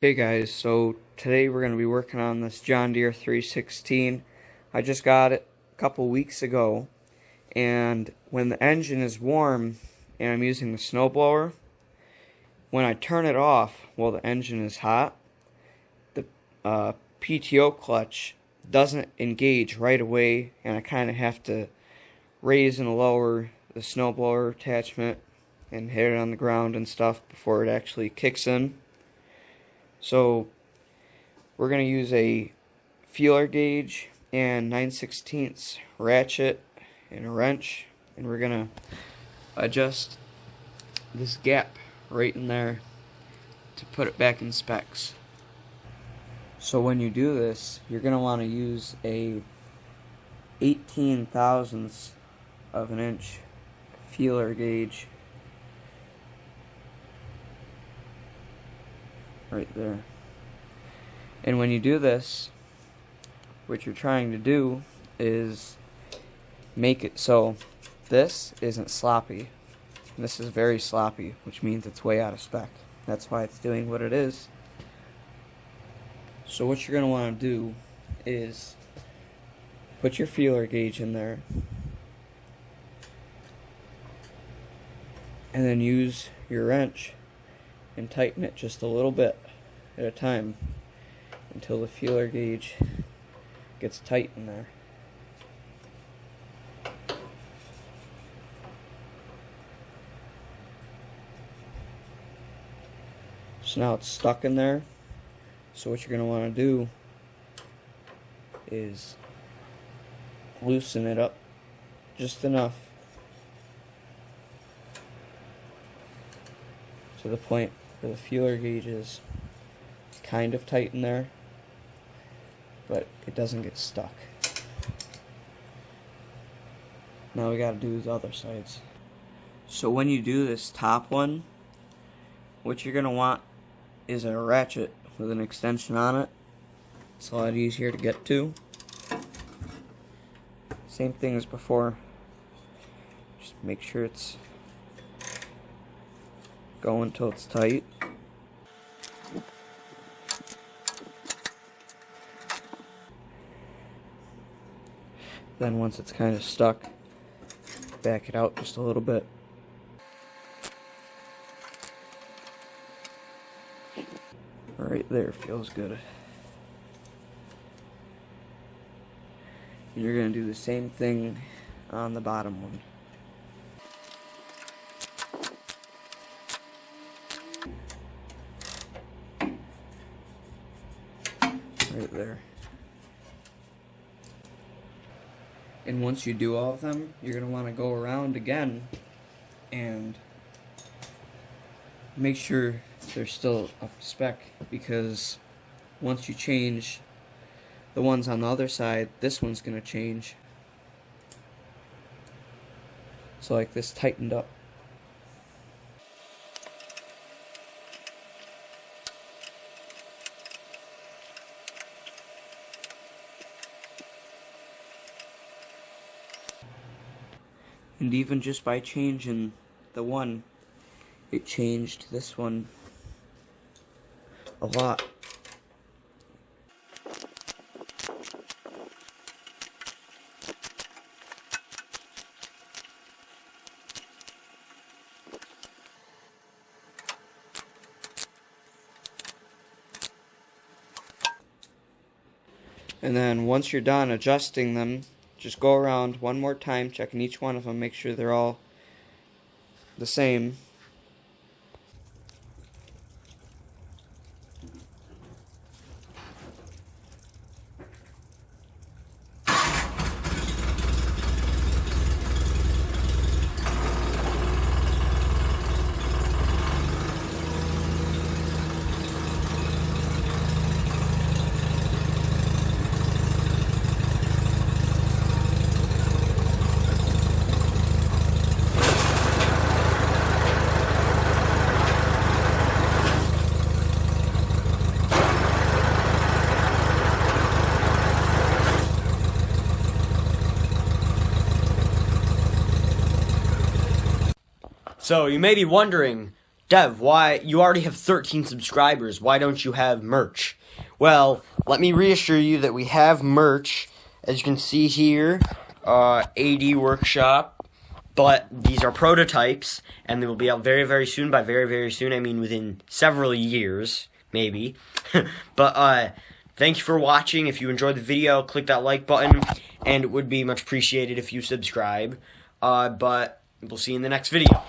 Hey guys, so today we're going to be working on this John Deere 316. I just got it a couple weeks ago, and when the engine is warm and I'm using the snowblower, when I turn it off while the engine is hot, the PTO clutch doesn't engage right away, and I kind of have to raise and lower the snowblower attachment and hit it on the ground and stuff before it actually kicks in. So we're going to use a feeler gauge and 9/16 ratchet and a wrench, and we're going to adjust this gap right in there to put it back in specs. So when you do this, you're going to want to use a 18 thousandths of an inch feeler gauge right there. And when you do this, what you're trying to do is make it so this isn't sloppy. This is very sloppy, which means it's way out of spec. That's why it's doing what it is. So what you're going to want to do is put your feeler gauge in there, and then use your wrench and tighten it just a little bit at a time until the feeler gauge gets tight in there. So now it's stuck in there. So what you're going to want to do is loosen it up just enough to the point where the feeler gauge is kind of tight in there, but it doesn't get stuck. Now we got to do the other sides. So when you do this top one, what you're going to want is a ratchet with an extension on it. It's a lot easier to get to. Same thing as before. Just make sure it's going until it's tight. Then once it's kind of stuck, back it out just a little bit. Right there, feels good. And you're going to do the same thing on the bottom one. Right there. And once you do all of them, you're going to want to go around again and make sure they're still up to spec, because once you change the ones on the other side, this one's going to change. So like this tightened up. And even just by changing the one, it changed this one a lot. And then once you're done adjusting them, just go around one more time, checking each one of them, make sure they're all the same. So you may be wondering, Dev, why you already have 13 subscribers? Why don't you have merch? Well, let me reassure you that we have merch. As you can see here, AD Workshop, but these are prototypes, and they will be out very, very soon. By very, very soon, I mean within several years, maybe. But thank you for watching. If you enjoyed the video, click that like button, and it would be much appreciated if you subscribe. But we'll see you in the next video.